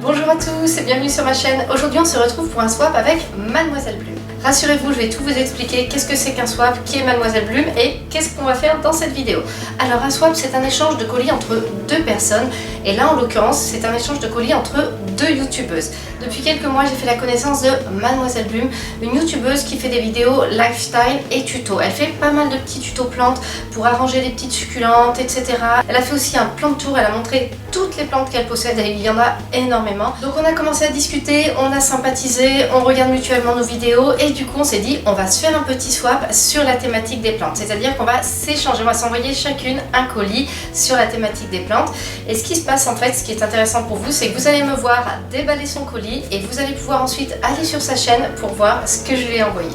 Bonjour à tous et bienvenue sur ma chaîne. Aujourd'hui on se retrouve pour un swap avec Mademoiselle Blume. Rassurez-vous, je vais tout vous expliquer qu'est-ce que c'est qu'un swap, qui est Mademoiselle Blume et qu'est-ce qu'on va faire dans cette vidéo. Alors un swap c'est un échange de colis entre deux personnes et là en l'occurrence c'est un échange de colis entre deux youtubeuses. Depuis quelques mois j'ai fait la connaissance de Mademoiselle Blume, une youtubeuse qui fait des vidéos lifestyle et tuto. Elle fait pas mal de petits tutos plantes pour arranger des petites succulentes, etc. Elle a fait aussi un plan de tour, elle a montré toutes les plantes qu'elle possède et il y en a énormément. Donc on a commencé à discuter, on a sympathisé, on regarde mutuellement nos vidéos et du coup on s'est dit on va se faire un petit swap sur la thématique des plantes. C'est-à-dire qu'on va s'échanger, on va s'envoyer chacune un colis sur la thématique des plantes. Et ce qui se passe en fait, ce qui est intéressant pour vous, c'est que vous allez me voir déballer son colis et vous allez pouvoir ensuite aller sur sa chaîne pour voir ce que je lui ai envoyé.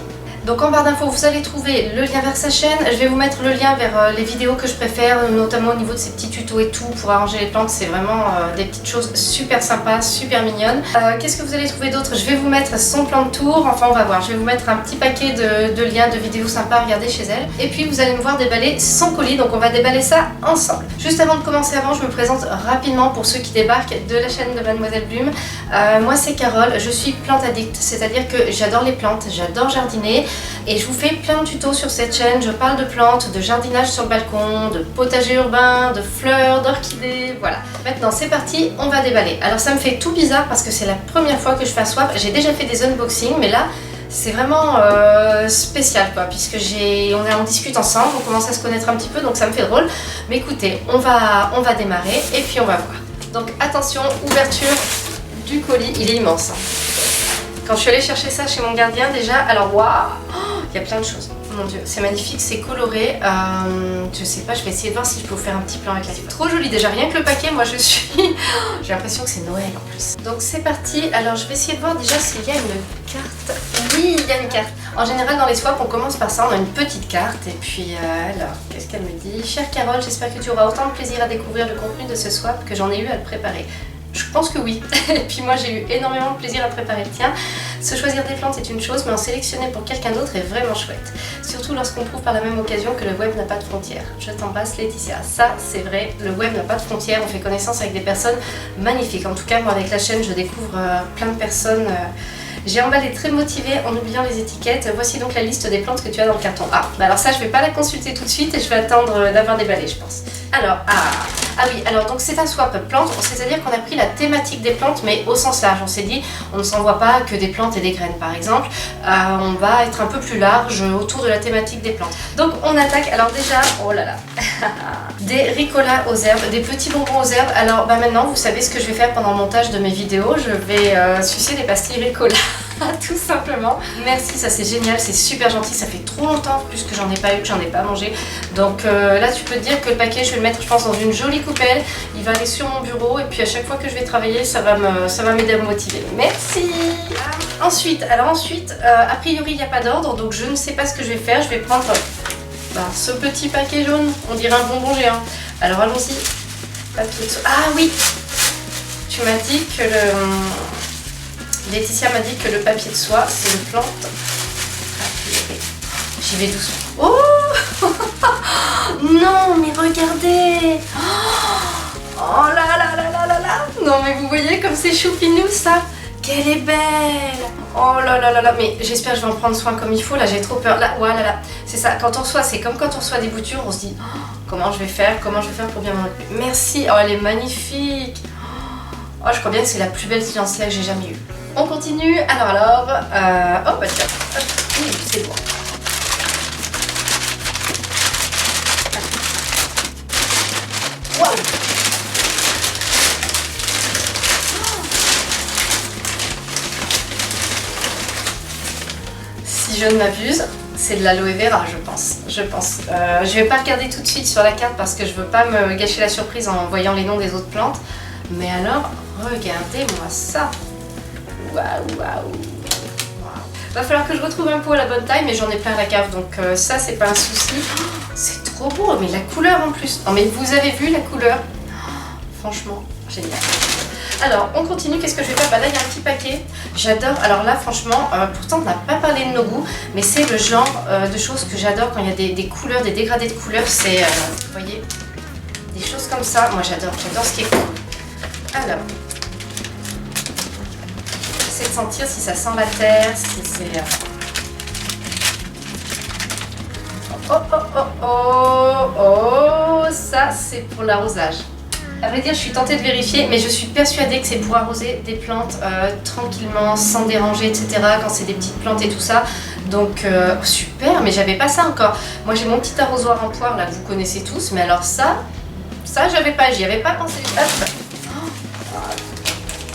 Donc en barre d'infos vous allez trouver le lien vers sa chaîne, je vais vous mettre le lien vers les vidéos que je préfère, notamment au niveau de ces petits tutos et tout pour arranger les plantes, c'est vraiment des petites choses super sympas, super mignonnes. Qu'est-ce que vous allez trouver d'autre? Je vais vous mettre son plan de tour, enfin on va voir, je vais vous mettre un petit paquet de liens, de vidéos sympas à regarder chez elle. Et puis vous allez me voir déballer son colis, donc on va déballer ça ensemble. Juste avant de commencer, je me présente rapidement pour ceux qui débarquent de la chaîne de Mademoiselle Blume. Moi c'est Carole, je suis plante addict, c'est-à-dire que j'adore les plantes, j'adore jardiner. Et je vous fais plein de tutos sur cette chaîne, je parle de plantes, de jardinage sur le balcon, de potager urbain, de fleurs, d'orchidées, voilà. Maintenant c'est parti, on va déballer. Alors ça me fait tout bizarre parce que c'est la première fois que je fais un swap, j'ai déjà fait des unboxings mais là c'est vraiment spécial quoi, puisque on discute ensemble, on commence à se connaître un petit peu donc ça me fait drôle. Mais écoutez, on va démarrer et puis on va voir. Donc attention, ouverture du colis, il est immense. Quand je suis allée chercher ça chez mon gardien déjà, alors waouh, il y a plein de choses. Mon dieu, c'est magnifique, c'est coloré. Je sais pas, je vais essayer de voir si je peux vous faire un petit plan avec la feuille. Trop joli déjà, rien que le paquet, moi je suis... J'ai l'impression que c'est Noël en plus. Donc c'est parti, alors je vais essayer de voir déjà s'il y a une carte. Oui, il y a une carte. En général dans les swaps, on commence par ça, on a une petite carte. Et puis alors, qu'est-ce qu'elle me dit? Chère Carole, j'espère que tu auras autant de plaisir à découvrir le contenu de ce swap que j'en ai eu à le préparer. Je pense que oui. Et puis moi j'ai eu énormément de plaisir à préparer le tien. Se choisir des plantes est une chose, mais en sélectionner pour quelqu'un d'autre est vraiment chouette. Surtout lorsqu'on prouve par la même occasion que le web n'a pas de frontières. Je t'embrasse Laetitia. Ça c'est vrai, le web n'a pas de frontières, on fait connaissance avec des personnes magnifiques. En tout cas moi avec la chaîne je découvre plein de personnes. J'ai emballé très motivée en oubliant les étiquettes. Voici donc la liste des plantes que tu as dans le carton. Ah, bah alors ça je vais pas la consulter tout de suite et je vais attendre d'avoir déballé je pense. Alors, ah oui, alors donc c'est un swap plantes, c'est-à-dire qu'on a pris la thématique des plantes mais au sens large. On s'est dit, on ne s'envoie pas que des plantes et des graines par exemple. On va être un peu plus large autour de la thématique des plantes. Donc on attaque, alors déjà, oh là là, des ricolas aux herbes, des petits bonbons aux herbes. Alors bah maintenant vous savez ce que je vais faire pendant le montage de mes vidéos, je vais sucer des pastilles ricolas. Tout simplement. Merci, ça c'est génial, c'est super gentil, ça fait trop longtemps en plus que j'en ai pas eu, que j'en ai pas mangé. Donc là tu peux te dire que le paquet je vais le mettre je pense dans une jolie coupelle, il va aller sur mon bureau et puis à chaque fois que je vais travailler ça va m'aider à me motiver. Merci. Ensuite, a priori il n'y a pas d'ordre donc je ne sais pas ce que je vais faire, je vais prendre ce petit paquet jaune, on dirait un bonbon géant. Alors allons-y. Papier de soie. Ah oui, tu m'as dit que Laetitia m'a dit que le papier de soie, c'est une plante. J'y vais doucement. Oh non, mais regardez. Oh là là là là là là. Non, mais vous voyez comme c'est choupinou ça. Qu'elle est belle. Oh là là là là. Mais j'espère que je vais en prendre soin comme il faut. Là, j'ai trop peur. Là, voilà, là. C'est ça. Quand on reçoit, c'est comme quand on reçoit des boutures, on se dit comment je vais faire pour bien m'en occuper. Merci. Oh, elle est magnifique. Oh, je crois bien que c'est la plus belle silencière que j'ai jamais eue. On continue, alors, oh bah tiens, oui, c'est bon. Waouh. Si je ne m'abuse, c'est de l'aloe vera, je pense. Je vais pas regarder tout de suite sur la carte parce que je veux pas me gâcher la surprise en voyant les noms des autres plantes. Mais alors, regardez-moi ça. Waouh, waouh. Va falloir que je retrouve un pot à la bonne taille, mais j'en ai plein à la cave, donc ça c'est pas un souci. Oh, c'est trop beau, mais la couleur en plus. Non mais vous avez vu la couleur? Franchement, génial. Alors, on continue, qu'est-ce que je vais faire? Bah là, il y a un petit paquet. J'adore, alors là, franchement, pourtant on n'a pas parlé de nos goûts, mais c'est le genre de choses que j'adore quand il y a des couleurs, des dégradés de couleurs. C'est, vous voyez, des choses comme ça. Moi j'adore ce qui est cool. Alors, sentir si ça sent la terre, si c'est... Oh, oh, oh, oh, oh, ça c'est pour l'arrosage. À vrai dire, je suis tentée de vérifier, mais je suis persuadée que c'est pour arroser des plantes tranquillement, sans déranger, etc. Quand c'est des petites plantes et tout ça. Donc super, mais j'avais pas ça encore. Moi j'ai mon petit arrosoir en poire là que vous connaissez tous, mais alors ça j'avais pas, j'y avais pas pensé. Hop.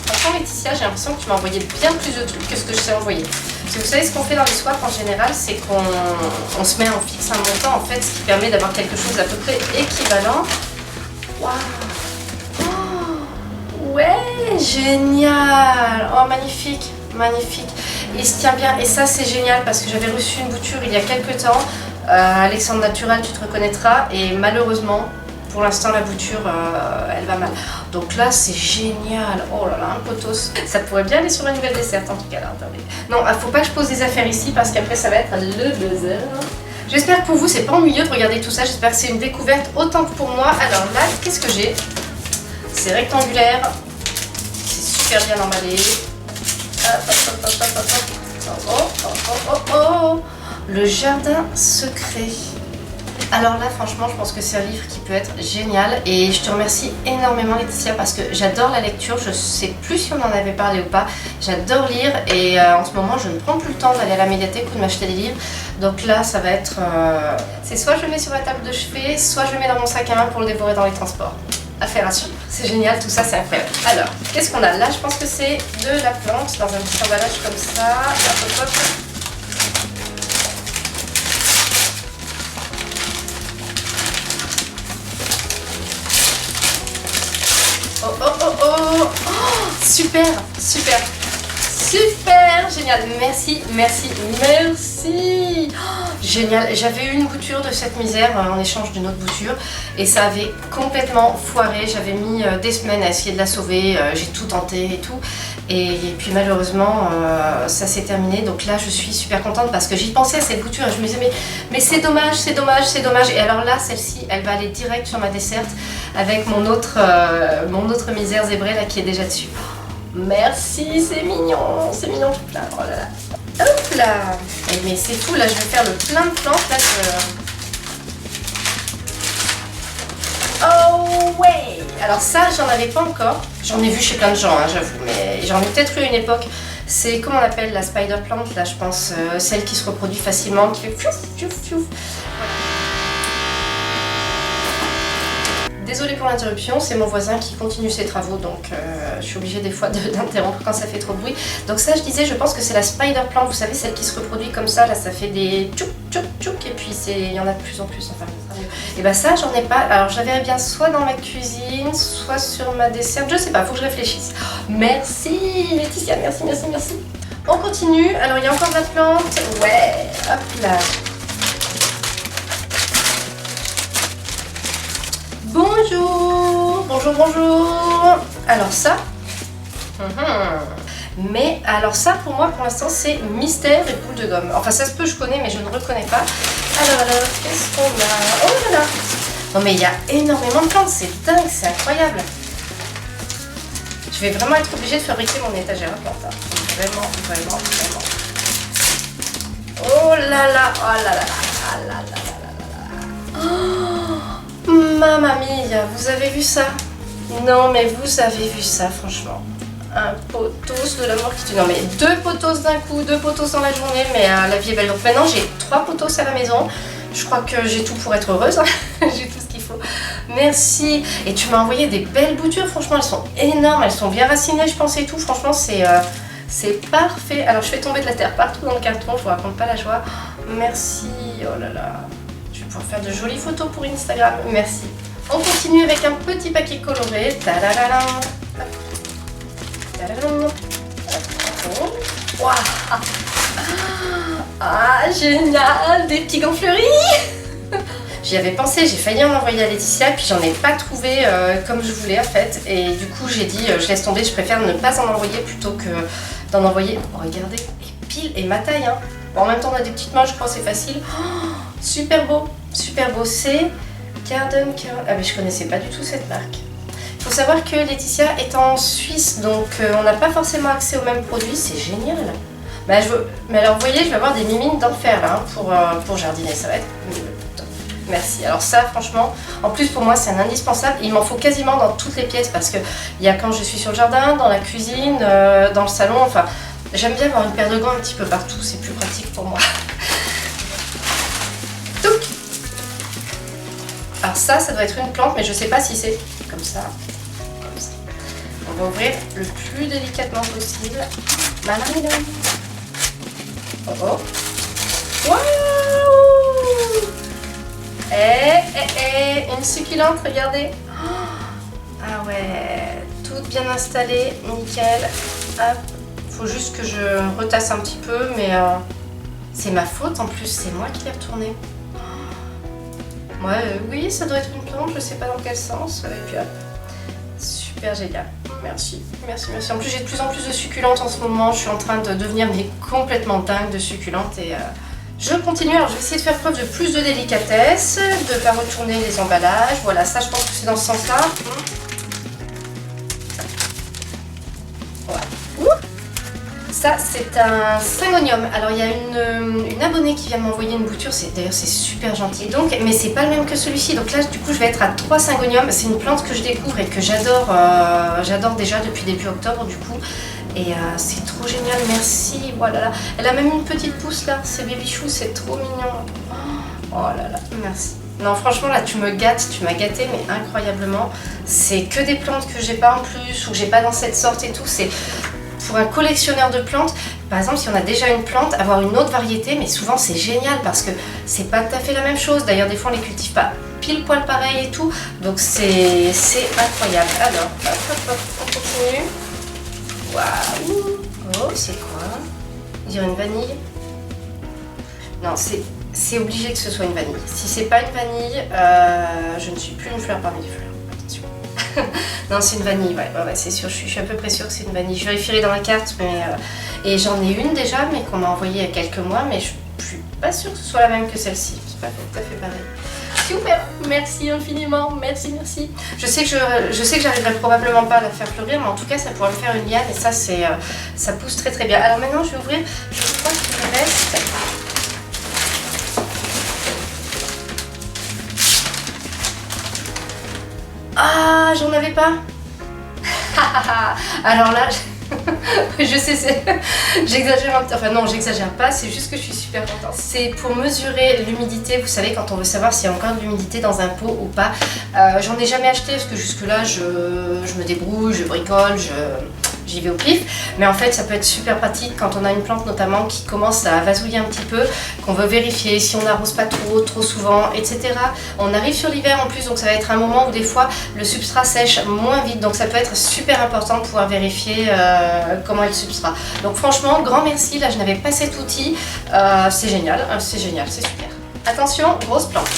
Franchement Laetitia, j'ai l'impression que tu m'as envoyé bien plus de trucs que ce que je sais envoyer. Parce que vous savez ce qu'on fait dans les swaps en général, c'est qu'on se met en fixe un montant en fait, ce qui permet d'avoir quelque chose d'à peu près équivalent. Waouh! Ouais, génial! Oh, magnifique, magnifique. Il se tient bien et ça c'est génial parce que j'avais reçu une bouture il y a quelques temps. Alexandre Natural, tu te reconnaîtras, et malheureusement, pour l'instant la bouture elle va mal. Donc là c'est génial. Oh là là, un potos. Ça pourrait bien aller sur une nouvelle dessert en tout cas là. Attendez. Non, faut pas que je pose des affaires ici parce qu'après ça va être le buzzer. J'espère que pour vous c'est pas ennuyeux de regarder tout ça. J'espère que c'est une découverte autant que pour moi. Alors là, qu'est-ce que j'ai? C'est rectangulaire, c'est super bien emballé. Oh, oh, oh, oh, oh. Le jardin secret. Alors là franchement je pense que c'est un livre qui peut être génial et je te remercie énormément Laetitia parce que j'adore la lecture. Je sais plus si on en avait parlé ou pas. J'adore lire et en ce moment je ne prends plus le temps d'aller à la médiathèque ou de m'acheter des livres. Donc là ça va être... c'est soit je le mets sur la table de chevet, soit je le mets dans mon sac à main pour le dévorer dans les transports. Affaire à suivre. C'est génial, tout ça c'est incroyable. Alors, qu'est-ce qu'on a là? Je pense que c'est de la plante dans un petit emballage comme ça. Hop, hop, hop. Oh, oh, oh, oh, oh, super, super, super, génial, merci, merci, merci. Oh, génial, j'avais eu une bouture de cette misère en échange d'une autre bouture et ça avait complètement foiré. J'avais mis des semaines à essayer de la sauver, j'ai tout tenté et tout. Et puis malheureusement ça s'est terminé. Donc là je suis super contente parce que j'y pensais à cette bouture et je me disais mais c'est dommage, c'est dommage, c'est dommage. Et alors là celle-ci elle va aller direct sur ma desserte avec mon autre misère zébrée là qui est déjà dessus. Merci, c'est mignon tout là. Oh là là. Hop là. Et mais c'est fou là, je vais faire le plein de plantes là. Oh ouais. Alors ça j'en avais pas encore. J'en ai vu chez plein de gens hein, j'avoue, mais j'en ai peut-être eu une époque. C'est comment on appelle la spider plant là je pense, celle qui se reproduit facilement, qui fait fiouf fiouf fiouf. Désolée pour l'interruption, c'est mon voisin qui continue ses travaux, donc je suis obligée des fois d'interrompre quand ça fait trop de bruit. Donc ça je disais, je pense que c'est la spider plant, vous savez celle qui se reproduit comme ça, là ça fait des tchouk tchouk tchouk et puis il y en a de plus en plus, enfin et bah ça j'en ai pas, alors j'avais bien soit dans ma cuisine, soit sur ma dessert, je sais pas, faut que je réfléchisse. Merci Laetitia, merci, merci, merci. On continue, alors il y a encore de la plante, ouais, hop là. Bonjour, bonjour, bonjour. Alors ça, mais alors ça pour moi pour l'instant c'est mystère et boule de gomme. Enfin ça se peut je connais mais je ne reconnais pas. Alors qu'est-ce qu'on a? Oh là là. Non mais il y a énormément de plantes, c'est dingue, c'est incroyable. Je vais vraiment être obligée de fabriquer mon étagère à plantes. Vraiment, vraiment, vraiment. Oh là là, oh là là, oh là là là là là. Oh, mamma mia, vous avez vu ça? Non mais vous avez vu ça franchement. Un potos de l'amour qui tue. Non mais 2 potos d'un coup, 2 potos dans la journée, mais la vie est belle. Donc maintenant j'ai 3 potos à la maison. Je crois que j'ai tout pour être heureuse. J'ai tout ce qu'il faut. Merci. Et tu m'as envoyé des belles boutures, franchement elles sont énormes, elles sont bien racinées je pense et tout. Franchement c'est parfait. Alors je fais tomber de la terre partout dans le carton, je vous raconte pas la joie. Merci, oh là là. Je vais pouvoir faire de jolies photos pour Instagram, merci. On continue avec un petit paquet coloré. Tadadadam. Wow. Ah génial, des petits gants fleuris. J'y avais pensé, j'ai failli en envoyer à Laetitia, puis j'en ai pas trouvé comme je voulais en fait. Et du coup j'ai dit je laisse tomber, je préfère ne pas en envoyer plutôt que d'en envoyer. Oh, regardez, et pile et ma taille hein. Bon, en même temps on a des petites mains, je crois c'est facile. Oh, super beau, c'est Garden Carol. Ah mais je connaissais pas du tout cette marque. Il faut savoir que Laetitia est en Suisse, donc on n'a pas forcément accès aux mêmes produits, c'est génial. Bah, mais alors vous voyez, je vais avoir des mimines d'enfer là, pour jardiner, ça va être top. Merci. Alors ça franchement, en plus pour moi c'est un indispensable, il m'en faut quasiment dans toutes les pièces parce que il y a quand je suis sur le jardin, dans la cuisine, dans le salon, enfin j'aime bien avoir une paire de gants un petit peu partout, c'est plus pratique pour moi. Donc, alors ça doit être une plante mais je sais pas si c'est comme ça. On va ouvrir le plus délicatement possible. Maladon. Oh oh. Waouh! Une succulente, regardez. Ah ouais, toute bien installée, nickel. Hop. Faut juste que je retasse un petit peu, mais c'est ma faute en plus, c'est moi qui l'ai retourné. Ouais, oui, ça doit être une plante, je sais pas dans quel sens. Et puis hop. Super génial, merci, merci, merci. En plus j'ai de plus en plus de succulentes en ce moment, je suis en train de devenir mais complètement dingue de succulentes et je continue. Alors je vais essayer de faire preuve de plus de délicatesse, de ne pas retourner les emballages, voilà, ça je pense que c'est dans ce sens-là. Voilà. Ça c'est un syngonium. Alors il y a une abonnée qui vient de m'envoyer une bouture, d'ailleurs c'est super gentil. Donc, mais c'est pas le même que celui-ci. Donc là du coup je vais être à 3 syngoniums. C'est une plante que je découvre et que j'adore déjà depuis début octobre du coup. Et c'est trop génial, merci. Voilà, elle a même une petite pousse là, c'est Babychou, c'est trop mignon. Oh là là, merci. Non franchement là tu me gâtes, tu m'as gâté mais incroyablement. C'est que des plantes que j'ai pas en plus ou que j'ai pas dans cette sorte et tout. C'est pour un collectionneur de plantes, par exemple si on a déjà une plante, avoir une autre variété, mais souvent c'est génial parce que c'est pas tout à fait la même chose. D'ailleurs des fois on les cultive pas pile poil pareil et tout, donc c'est incroyable. Alors hop hop hop, on continue. Waouh. Oh c'est quoi? On dirait une vanille. Non c'est obligé que ce soit une vanille. Si c'est pas une vanille, je ne suis plus une fleur parmi les fleurs. Non c'est une vanille, ouais c'est sûr, je suis à peu près sûre que c'est une vanille. Je vérifierai dans la carte, mais et j'en ai une déjà, mais qu'on m'a envoyée il y a quelques mois, mais je suis pas sûre que ce soit la même que celle-ci. C'est pas tout à fait pareil. Super, merci infiniment, merci. Je sais que j'arriverai probablement pas à la faire fleurir, mais en tout cas ça pourra me faire une liane et ça ça pousse très très bien. Alors maintenant je vais ouvrir, je crois qu'il me reste. Ah, j'en avais pas. Alors là, je sais, j'exagère un peu. Enfin non, j'exagère pas, c'est juste que je suis super contente. C'est pour mesurer l'humidité, vous savez, quand on veut savoir s'il y a encore de l'humidité dans un pot ou pas. J'en ai jamais acheté parce que jusque là, je me débrouille, je bricole, j'y vais au pif, mais en fait ça peut être super pratique quand on a une plante notamment qui commence à vasouiller un petit peu, qu'on veut vérifier si on n'arrose pas trop souvent, etc. On arrive sur l'hiver en plus, donc ça va être un moment où des fois le substrat sèche moins vite, donc ça peut être super important de pouvoir vérifier comment est le substrat. Donc franchement, grand merci, là je n'avais pas cet outil, c'est génial, c'est super. Attention, grosse plante.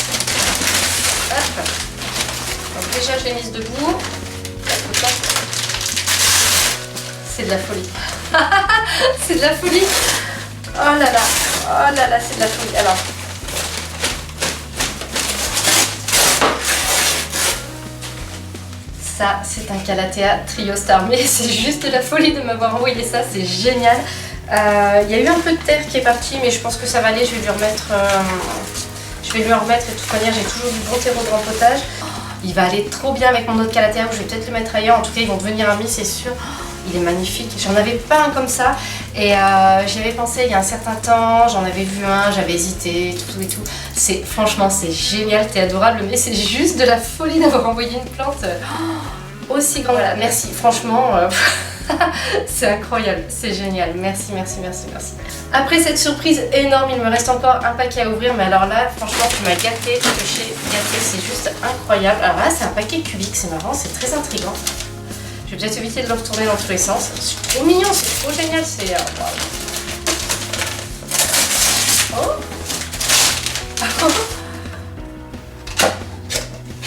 Hop. Donc déjà je l'ai mise debout. C'est de la folie. C'est de la folie. Oh là là, c'est de la folie. Alors. Ça, c'est un Calathea Trio Star. Mais c'est juste de la folie de m'avoir envoyé ça. C'est génial. Il y a eu un peu de terre qui est partie, mais je pense que ça va aller. Je vais lui remettre. Je vais lui en remettre. Et de toute manière, j'ai toujours du bon terreau de rempotage. Il va aller trop bien avec mon autre Calathea. Je vais peut-être le mettre ailleurs. En tout cas, ils vont devenir amis, c'est sûr. Il est magnifique, j'en avais pas un comme ça et j'y avais pensé il y a un certain temps, j'en avais vu un, j'avais hésité, tout et tout. Franchement c'est génial, t'es adorable, mais c'est juste de la folie d'avoir envoyé une plante aussi grande. Voilà, merci, franchement, c'est incroyable, c'est génial, merci. Après cette surprise énorme, il me reste encore un paquet à ouvrir, mais alors là, franchement, tu m'as gâté, c'est juste incroyable. Alors là, c'est un paquet cubique, c'est marrant, c'est très intriguant. Je vais peut-être éviter de le retourner dans tous les sens. C'est trop mignon, c'est trop génial, c'est... Oh.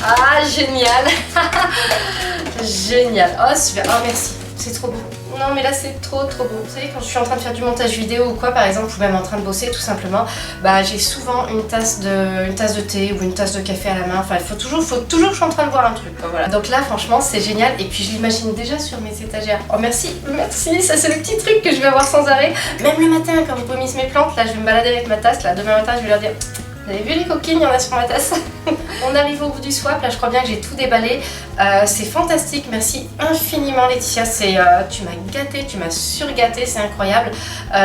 Ah, génial. Génial. Oh, super. Oh, merci. C'est trop beau. Non mais là c'est trop beau. Vous savez, quand je suis en train de faire du montage vidéo ou quoi par exemple, ou même en train de bosser tout simplement, bah j'ai souvent une tasse de thé ou une tasse de café à la main. Enfin il faut toujours que je suis en train de voir un truc quoi, voilà. Donc là franchement c'est génial et puis je l'imagine déjà sur mes étagères. Oh merci, ça c'est le petit truc que je vais avoir sans arrêt. Même le matin quand je remise mes plantes, là je vais me balader avec ma tasse, là demain matin je vais leur dire: vous avez vu les coquines, il y en a sur ma tasse. On arrive au bout du swap, là je crois bien que j'ai tout déballé. C'est fantastique, merci infiniment Laetitia, tu m'as gâté, tu m'as surgâté, c'est incroyable.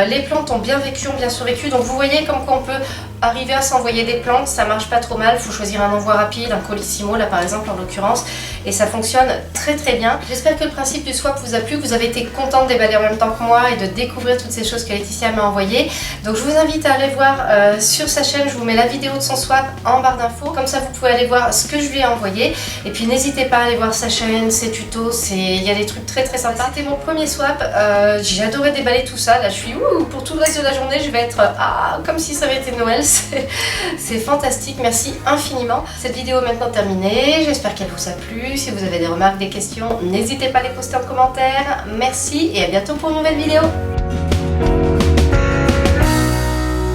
Les plantes ont bien vécu, ont bien survécu, donc vous voyez comme quoi on peut arriver à s'envoyer des plantes, ça marche pas trop mal, il faut choisir un envoi rapide, un colissimo là par exemple en l'occurrence, et ça fonctionne très bien. J'espère que le principe du swap vous a plu, que vous avez été content de déballer en même temps que moi et de découvrir toutes ces choses que Laetitia m'a envoyées. Donc je vous invite à aller voir sur sa chaîne, je vous mets la vidéo de son swap en barre d'infos, comme ça vous pouvez aller voir ce que je lui ai envoyé, et puis n'hésitez pas à aller voir sa chaîne, ses tutos, il y a des trucs très sympas. C'était mon premier swap, j'ai adoré déballer tout ça, là je suis pour tout le reste de la journée, je vais être comme si ça avait été Noël. C'est fantastique, merci infiniment. Cette vidéo est maintenant terminée, j'espère qu'elle vous a plu. Si vous avez des remarques, des questions, n'hésitez pas à les poster en commentaire. Merci et à bientôt pour une nouvelle vidéo.